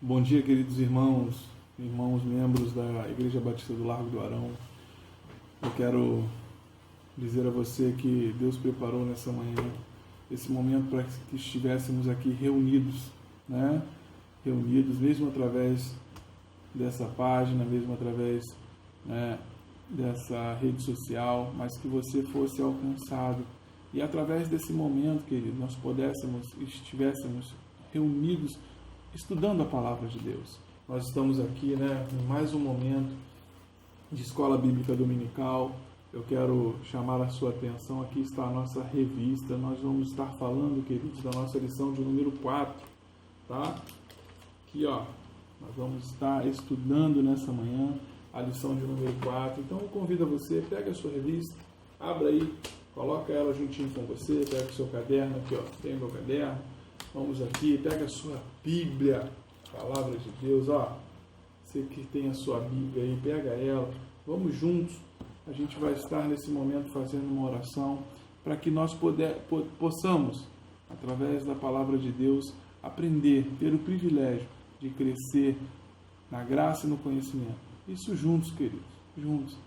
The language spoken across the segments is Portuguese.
Bom dia, queridos irmãos, membros da Igreja Batista do Largo do Arão. Eu quero dizer a você que Deus preparou nessa manhã esse momento para que estivéssemos aqui reunidos, né? Reunidos, mesmo através dessa página, mesmo através, né, dessa rede social, mas que você fosse alcançado. E através desse momento, querido, nós estivéssemos reunidos estudando a Palavra de Deus. Nós estamos aqui, né, em mais um momento de Escola Bíblica Dominical. Eu quero chamar a sua atenção, aqui está a nossa revista. Nós vamos estar falando, queridos, da nossa lição de número 4, tá? Aqui, ó, nós vamos estar estudando nessa manhã a lição de número 4. Então eu convido a você, pega a sua revista, abra aí, coloca ela juntinho com você, pega o seu caderno, aqui ó, tem o meu caderno. Vamos aqui, pega a sua Bíblia, Palavra de Deus, ó. Você que tem a sua Bíblia aí, pega ela. Vamos juntos. A gente vai estar nesse momento fazendo uma oração para que nós possamos, através da Palavra de Deus, aprender, ter o privilégio de crescer na graça e no conhecimento. Isso juntos, queridos, juntos.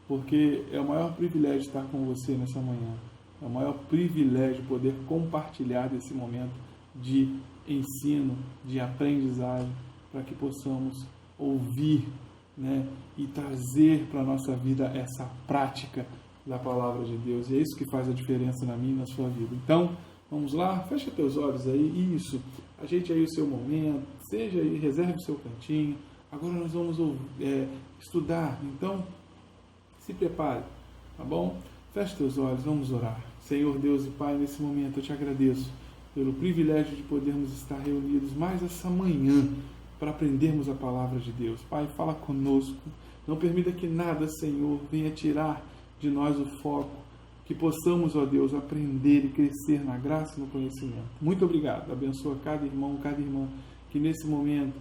Porque é o maior privilégio estar com você nessa manhã. É o maior privilégio poder compartilhar desse momento de ensino, de aprendizagem, para que possamos ouvir, né, e trazer para a nossa vida essa prática da Palavra de Deus. E é isso que faz a diferença na minha e na sua vida. Então, vamos lá, fecha teus olhos aí, isso, ajeite aí o seu momento, seja aí, reserve o seu cantinho. Agora nós vamos estudar, então se prepare, tá bom? Feche teus olhos, vamos orar. Senhor Deus e Pai, nesse momento eu te agradeço pelo privilégio de podermos estar reunidos mais essa manhã para aprendermos a Palavra de Deus. Pai, fala conosco, não permita que nada, Senhor, venha tirar de nós o foco, que possamos, ó Deus, aprender e crescer na graça e no conhecimento. Muito obrigado, abençoa cada irmão, cada irmã que nesse momento,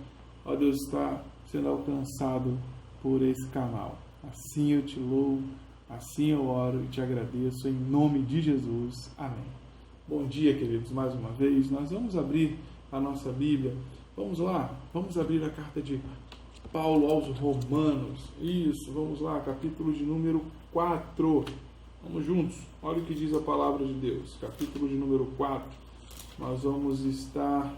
ó Deus, está sendo alcançado por esse canal. Assim eu te louvo, assim eu oro e te agradeço, em nome de Jesus. Amém. Bom dia, queridos, mais uma vez. Nós vamos abrir a nossa Bíblia. Vamos lá, vamos abrir a carta de Paulo aos Romanos. Isso, vamos lá, capítulo de número 4. Vamos juntos, olha o que diz a palavra de Deus. Capítulo de número 4. Nós vamos estar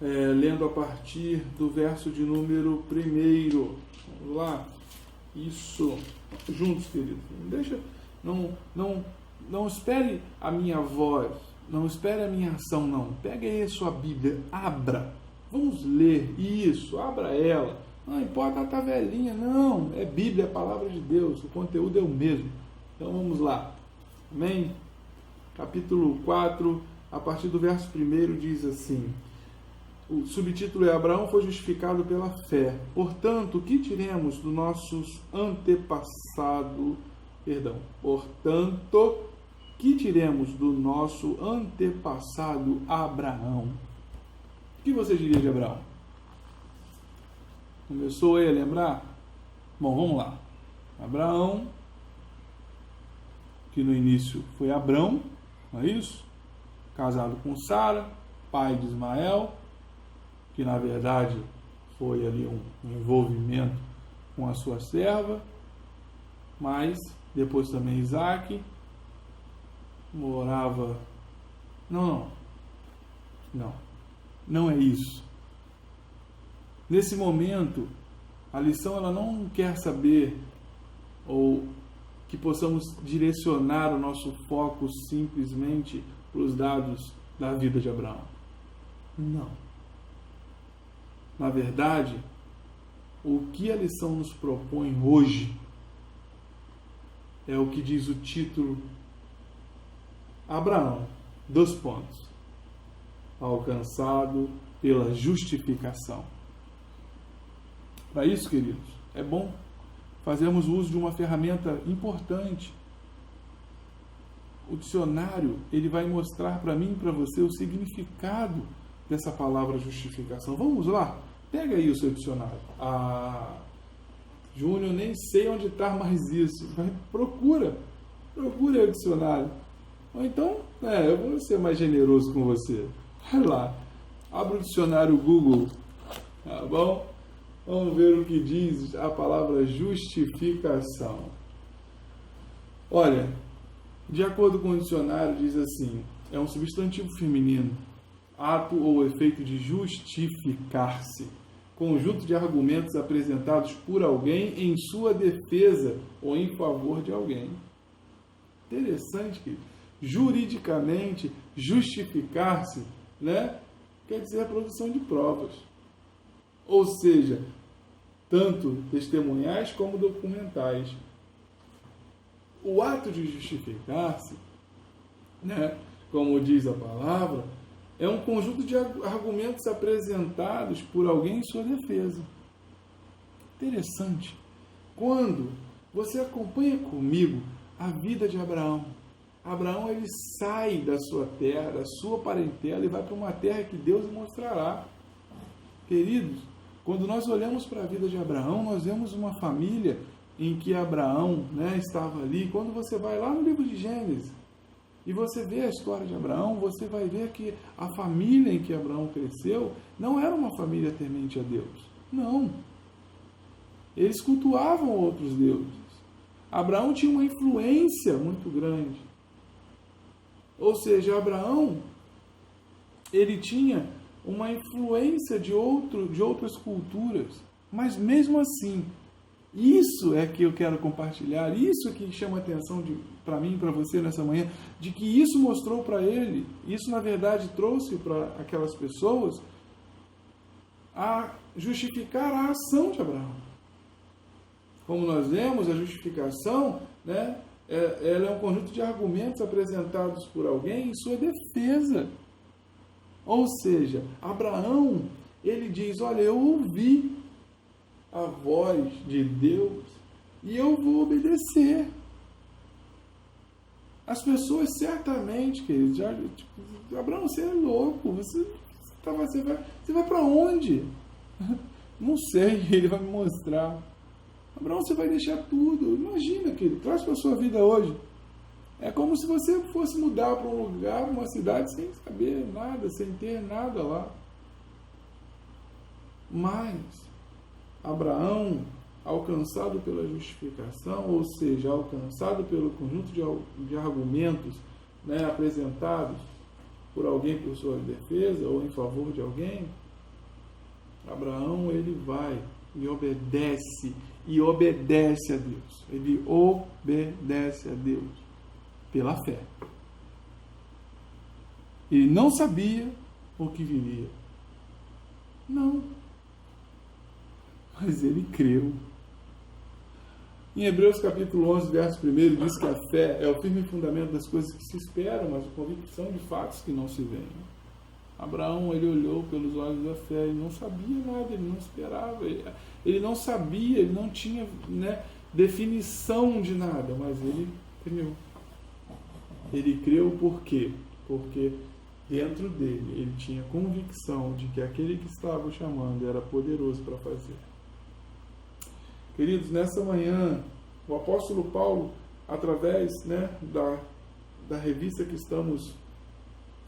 lendo a partir do verso de número 1. Vamos lá. Isso, juntos, queridos. Não espere a minha voz, não espere a minha ação, não. Pega aí a sua Bíblia, abra. Vamos ler isso, abra ela. Não importa, ela está velhinha, não. É Bíblia, é a palavra de Deus, o conteúdo é o mesmo. Então vamos lá. Amém? Capítulo 4, a partir do verso 1 diz assim. O subtítulo é: Abraão foi justificado pela fé. Portanto, o que diremos dos nossos antepassados? Portanto, que diremos do nosso antepassado Abraão? O que você diria de Abraão? Começou aí a lembrar? Bom, vamos lá. Abraão, que no início foi Abrão, não é isso? Casado com Sara, pai de Ismael, que na verdade foi ali um envolvimento com a sua serva, mas depois também Isaac morava... Não é isso. Nesse momento, a lição ela não quer saber ou que possamos direcionar o nosso foco simplesmente para os dados da vida de Abraão. Não. Na verdade, o que a lição nos propõe hoje é o que diz o título: Abraão, alcançado pela justificação. Para isso, queridos, é bom fazermos uso de uma ferramenta importante. O dicionário, ele vai mostrar para mim e para você o significado dessa palavra justificação. Vamos lá? Pega aí o seu dicionário. Júnior, nem sei onde está mais isso. Procura o dicionário. Ou então, eu vou ser mais generoso com você. Vai lá. Abra o dicionário Google, tá bom? Vamos ver o que diz a palavra justificação. Olha, de acordo com o dicionário, diz assim: é um substantivo feminino, ato ou efeito de justificar-se, conjunto de argumentos apresentados por alguém em sua defesa ou em favor de alguém. Interessante que, juridicamente, justificar-se, né, quer dizer a produção de provas. Ou seja, tanto testemunhais como documentais. O ato de justificar-se, né, como diz a palavra, é um conjunto de argumentos apresentados por alguém em sua defesa. Interessante. Quando você acompanha comigo a vida de Abraão, Abraão ele sai da sua terra, da sua parentela e vai para uma terra que Deus lhe mostrará. Queridos, quando nós olhamos para a vida de Abraão, nós vemos uma família em que Abraão, né, estava ali. Quando você vai lá no livro de Gênesis e você vê a história de Abraão, você vai ver que a família em que Abraão cresceu não era uma família temente a Deus. Não. Eles cultuavam outros deuses. Abraão tinha uma influência muito grande. Ou seja, Abraão, ele tinha uma influência de outras culturas. Mas mesmo assim, isso é que eu quero compartilhar, isso é que chama a atenção para mim e para você nessa manhã, de que isso mostrou para ele, isso na verdade trouxe para aquelas pessoas a justificar a ação de Abraão. Como nós vemos, a justificação, né, ela é um conjunto de argumentos apresentados por alguém em sua defesa. Ou seja, Abraão, ele diz: olha, eu ouvi a voz de Deus e eu vou obedecer. As pessoas certamente, queridos, já, tipo, Abraão, você é louco, você vai para onde? Não sei, ele vai me mostrar. Abraão, você vai deixar tudo. Imagina, querido, traz para a sua vida hoje. É como se você fosse mudar para um lugar, uma cidade, sem saber nada, sem ter nada lá. Mas Abraão, alcançado pela justificação, ou seja, alcançado pelo conjunto de argumentos, né, apresentados por alguém por sua defesa ou em favor de alguém, Abraão, ele vai e obedece a Deus. Ele obedece a Deus pela fé. Ele não sabia o que viria. Não. Mas ele creu. Em Hebreus capítulo 11, verso 1, diz que a fé é o firme fundamento das coisas que se esperam, mas a convicção de fatos que não se veem. Abraão, ele olhou pelos olhos da fé, ele não sabia nada, ele não esperava, ele não sabia, ele não tinha, né, definição de nada, mas ele creu. Ele creu por quê? Porque dentro dele ele tinha convicção de que aquele que estava o chamando era poderoso para fazer. Queridos, nessa manhã, o apóstolo Paulo, através, né, da revista que estamos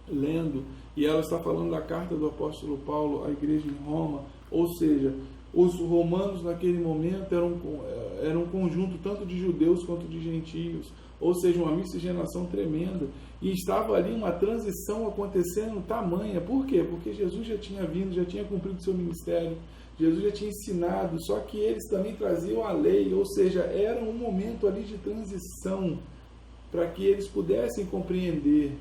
lendo, e ela está falando da carta do apóstolo Paulo à igreja em Roma, ou seja, os romanos naquele momento eram um conjunto tanto de judeus quanto de gentios, ou seja, uma miscigenação tremenda, e estava ali uma transição acontecendo tamanha. Por quê? Porque Jesus já tinha vindo, já tinha cumprido seu ministério, Jesus já tinha ensinado, só que eles também traziam a lei, ou seja, era um momento ali de transição para que eles pudessem compreender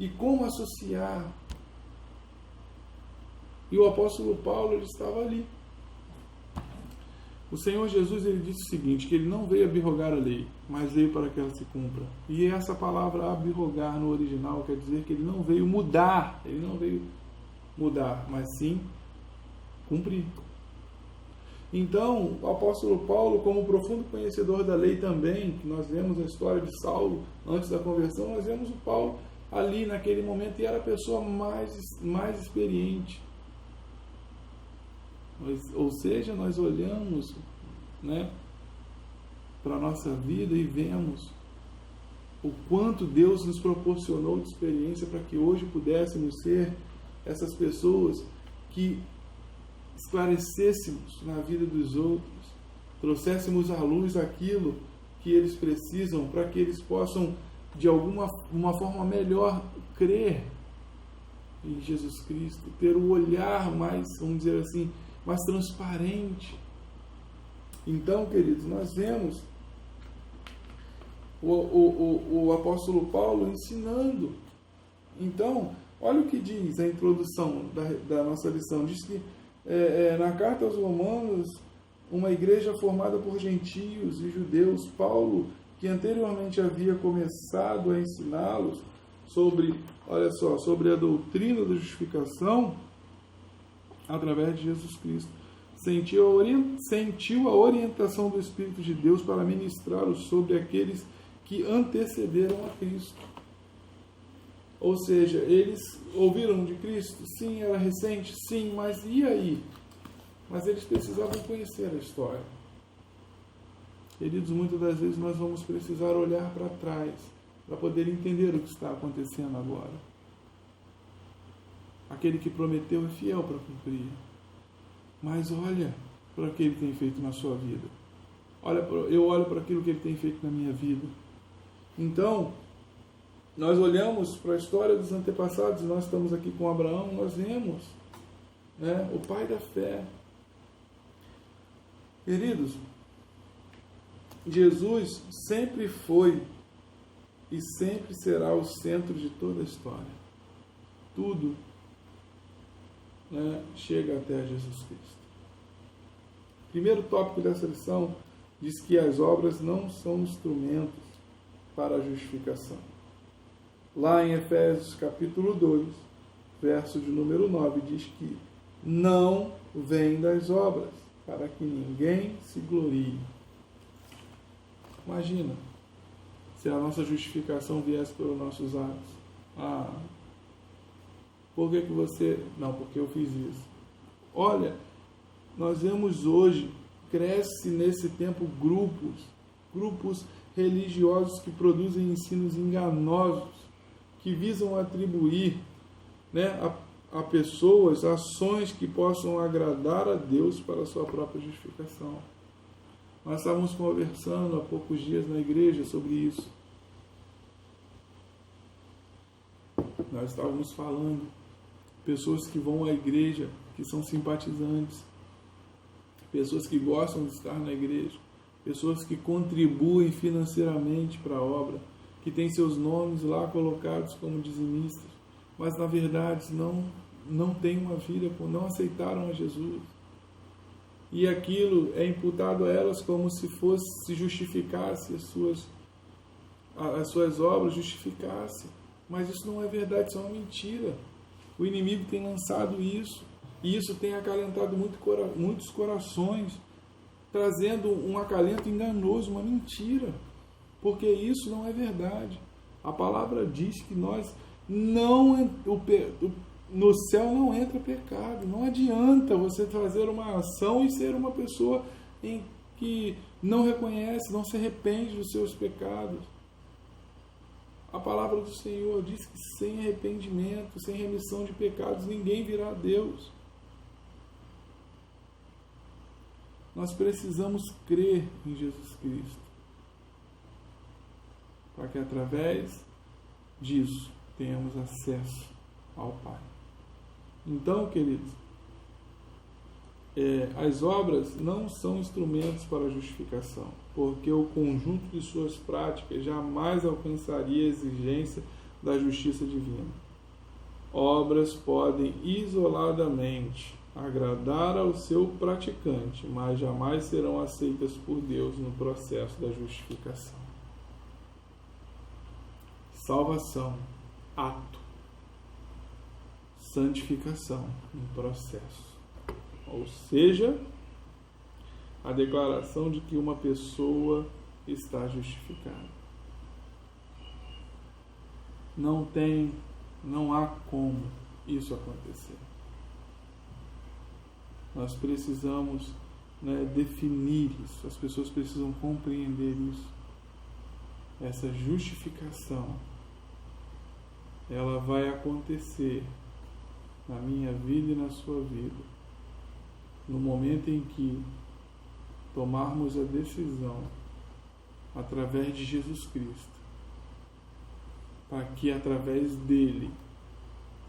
e como associar. E o apóstolo Paulo, ele estava ali. O Senhor Jesus, ele disse o seguinte, que ele não veio abrogar a lei, mas veio para que ela se cumpra. E essa palavra abrogar no original quer dizer que ele não veio mudar, mas sim cumprir. Então, o apóstolo Paulo, como profundo conhecedor da lei também, que nós vemos na história de Saulo, antes da conversão, nós vemos o Paulo ali naquele momento, e era a pessoa mais experiente. Ou seja, nós olhamos, né, para a nossa vida e vemos o quanto Deus nos proporcionou de experiência para que hoje pudéssemos ser essas pessoas que esclarecêssemos na vida dos outros, trouxéssemos à luz aquilo que eles precisam para que eles possam, de uma forma melhor, crer em Jesus Cristo, ter o olhar mais, vamos dizer assim, mais transparente. Então, queridos, nós vemos o apóstolo Paulo ensinando. Então, olha o que diz a introdução da nossa lição. Diz que na carta aos Romanos, uma igreja formada por gentios e judeus, Paulo, que anteriormente havia começado a ensiná-los sobre a doutrina da justificação através de Jesus Cristo, sentiu a orientação do Espírito de Deus para ministrar sobre aqueles que antecederam a Cristo. Ou seja, eles ouviram de Cristo? Sim, era recente? Sim, mas e aí? Mas eles precisavam conhecer a história. Queridos, muitas das vezes nós vamos precisar olhar para trás para poder entender o que está acontecendo agora. Aquele que prometeu é fiel para cumprir. Mas olha para o que ele tem feito na sua vida. Eu olho para aquilo que ele tem feito na minha vida. Então, nós olhamos para a história dos antepassados, nós estamos aqui com Abraão, nós vemos, né, o pai da fé. Queridos, Jesus sempre foi e sempre será o centro de toda a história. Tudo, né, chega até Jesus Cristo. Primeiro tópico dessa lição diz que as obras não são instrumentos para a justificação. Lá em Efésios capítulo 2, verso de número 9, diz que não vem das obras, para que ninguém se glorie. Imagina, se a nossa justificação viesse pelos nossos atos. Por que você... Não, porque eu fiz isso. Olha, nós vemos hoje, cresce nesse tempo grupos religiosos que produzem ensinos enganosos, que visam atribuir, né, a pessoas ações que possam agradar a Deus para a sua própria justificação. Nós estávamos conversando há poucos dias na igreja sobre isso. Nós estávamos falando, pessoas que vão à igreja, que são simpatizantes, pessoas que gostam de estar na igreja, pessoas que contribuem financeiramente para a obra, que têm seus nomes lá colocados como dizimistas, mas na verdade não têm uma vida, não aceitaram a Jesus. E aquilo é imputado a elas como se justificasse as suas obras, justificasse. Mas isso não é verdade, isso é uma mentira. O inimigo tem lançado isso, e isso tem acalentado muitos corações, trazendo um acalento enganoso, uma mentira, porque isso não é verdade. A palavra diz que no céu não entra pecado. Não adianta você fazer uma ação e ser uma pessoa que não reconhece, não se arrepende dos seus pecados. A palavra do Senhor diz que sem arrependimento, sem remissão de pecados, ninguém virá a Deus. Nós precisamos crer em Jesus Cristo, para que através disso tenhamos acesso ao Pai. Então, queridos, as obras não são instrumentos para a justificação, porque o conjunto de suas práticas jamais alcançaria a exigência da justiça divina. Obras podem isoladamente agradar ao seu praticante, mas jamais serão aceitas por Deus no processo da justificação. Salvação, ato. Santificação, um processo. Ou seja, a declaração de que uma pessoa está justificada. Não há como isso acontecer. Nós precisamos, definir isso. As pessoas precisam compreender isso. Essa justificação, ela vai acontecer na minha vida e na sua vida, no momento em que tomarmos a decisão através de Jesus Cristo, para que através dele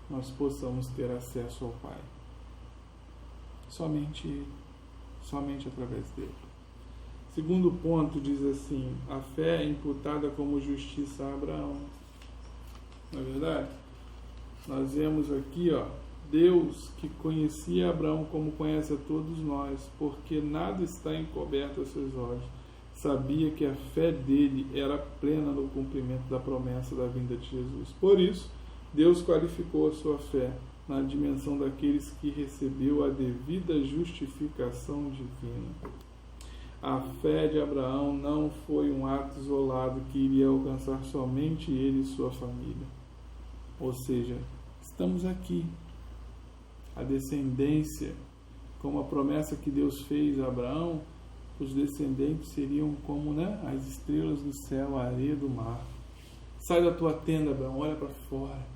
nós possamos ter acesso ao Pai. Somente através dele. Segundo ponto diz assim: a fé é imputada como justiça a Abraão. Não é verdade? Nós vemos aqui, Deus que conhecia Abraão como conhece a todos nós, porque nada está encoberto aos seus olhos. Sabia que a fé dele era plena no cumprimento da promessa da vinda de Jesus. Por isso, Deus qualificou a sua fé na dimensão daqueles que recebeu a devida justificação divina. A fé de Abraão não foi um ato isolado que iria alcançar somente ele e sua família. Ou seja, estamos aqui. A descendência, como a promessa que Deus fez a Abraão, os descendentes seriam como as estrelas do céu, a areia do mar. Sai da tua tenda, Abraão, olha para fora.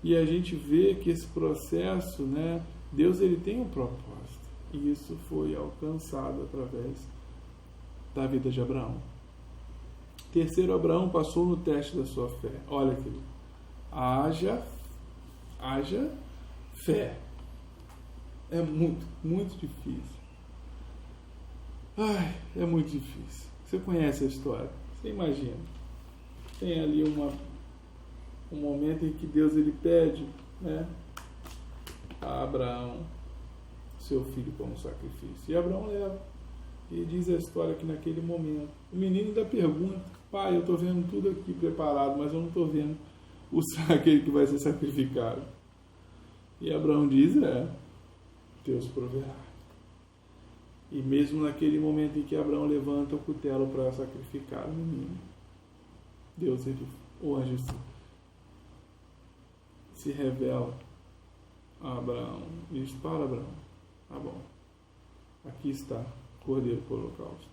E a gente vê que esse processo, Deus ele tem um propósito. E isso foi alcançado através da vida de Abraão. Terceiro, Abraão passou no teste da sua fé. Olha, querido, haja fé. É muito, muito difícil. É muito difícil. Você conhece a história. Você imagina. Tem ali um momento em que Deus ele pede a Abraão seu filho como sacrifício. E Abraão leva. E diz a história que naquele momento o menino ainda pergunta: pai, eu estou vendo tudo aqui preparado, mas eu não estou vendo aquele que vai ser sacrificado. E Abraão diz: Deus proverá. E mesmo naquele momento em que Abraão levanta o cutelo para sacrificar o menino, Deus, o anjo se revela a Abraão e diz: para, Abraão, tá bom, aqui está o cordeiro para o holocausto.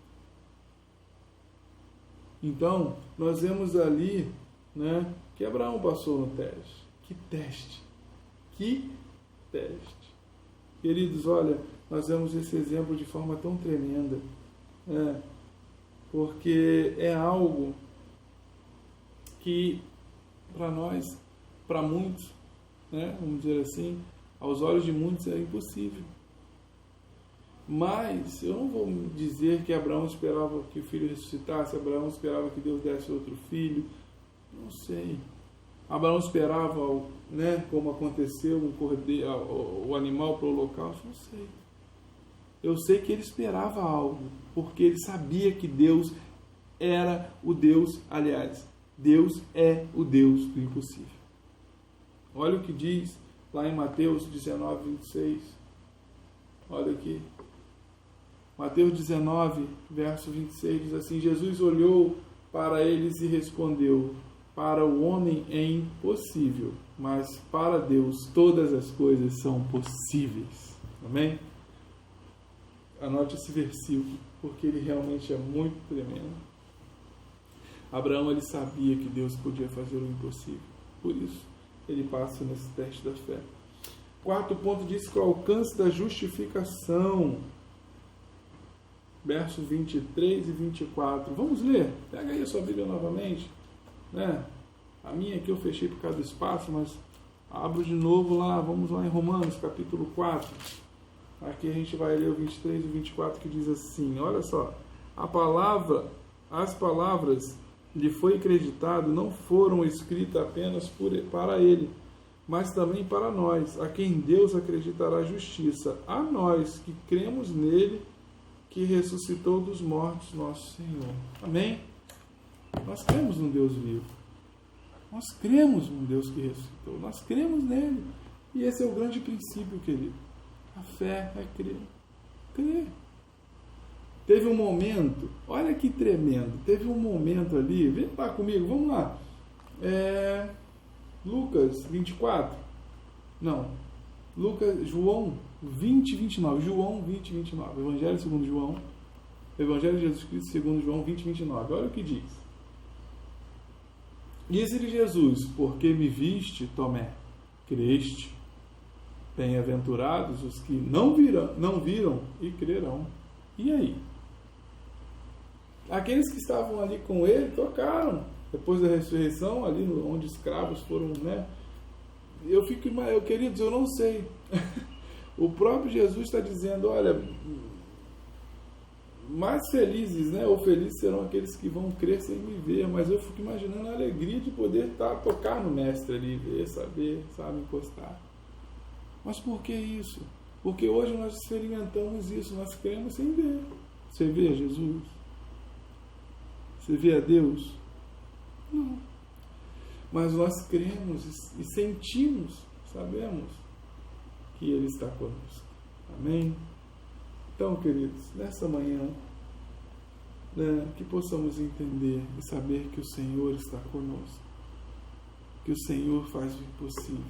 Então, nós vemos ali que Abraão passou no teste. Que teste! Que teste! Queridos, olha, nós vemos esse exemplo de forma tão tremenda, porque é algo que para nós, para muitos, vamos dizer assim, aos olhos de muitos é impossível. Mas eu não vou dizer que Abraão esperava que o filho ressuscitasse, Abraão esperava que Deus desse outro filho, não sei. Abraão esperava, como aconteceu, um cordeiro, o animal para o holocausto, não sei. Eu sei que ele esperava algo, porque ele sabia que Deus era o Deus, aliás, Deus é o Deus do impossível. Olha o que diz lá em Mateus 19, 26. Olha aqui. Mateus 19, verso 26, diz assim: Jesus olhou para eles e respondeu: para o homem é impossível, mas para Deus todas as coisas são possíveis. Amém? Anote esse versículo, porque ele realmente é muito tremendo. Abraão, ele sabia que Deus podia fazer o impossível. Por isso, ele passa nesse teste da fé. Quarto ponto diz que o alcance da justificação. Verso 23 e 24. Vamos ler? Pega aí a sua Bíblia novamente. A minha aqui eu fechei por causa do espaço, mas abro de novo lá. Vamos lá em Romanos, capítulo 4. Aqui a gente vai ler o 23 e 24, que diz assim: olha só. As palavras lhe foi acreditado não foram escritas apenas para ele, mas também para nós, a quem Deus acreditará justiça, a nós que cremos nele, que ressuscitou dos mortos, nosso Senhor. Amém? Nós cremos num Deus vivo. Nós cremos num Deus que ressuscitou. Nós cremos nele. E esse é o grande princípio, querido. A fé é crer. Crer. Teve um momento, olha que tremendo, teve um momento ali, vem lá comigo, vamos lá. Lucas 24. Não. João 20, 29. João 20, 29. Evangelho segundo João. Evangelho de Jesus Cristo segundo João 20, 29. Olha o que diz. Disse-lhe Jesus: porque me viste, Tomé, Creste, bem-aventurados os que não viram e crerão. E aí? Aqueles que estavam ali com ele tocaram, depois da ressurreição, ali onde escravos foram, né? Queridos, eu não sei. O próprio Jesus está dizendo, olha, mais felizes, né? Ou felizes serão aqueles que vão crer sem me ver. Mas eu fico imaginando a alegria de poder tocar no mestre ali, ver, saber, sabe, encostar. Mas por que isso? Porque hoje nós experimentamos isso, nós cremos sem ver. Você vê Jesus? Você vê a Deus? Não. Mas nós cremos e sentimos, sabemos que Ele está conosco. Amém? Então, queridos, nessa manhã, né, que possamos entender e saber que o Senhor está conosco, que o Senhor faz o impossível,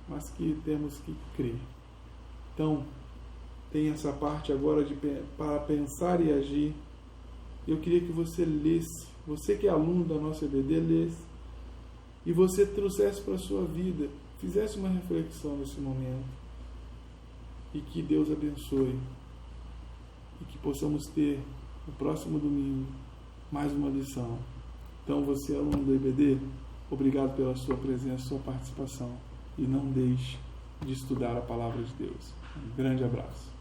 mas que temos que crer. Então, tem essa parte agora para pensar e agir. Eu queria que você lesse, você que é aluno da nossa EBD, lesse, e você trouxesse para a sua vida, fizesse uma reflexão nesse momento, e que Deus abençoe, e que possamos ter no próximo domingo mais uma lição. Então, você, aluno do EBD, obrigado pela sua presença, sua participação, e não deixe de estudar a palavra de Deus. Um grande abraço.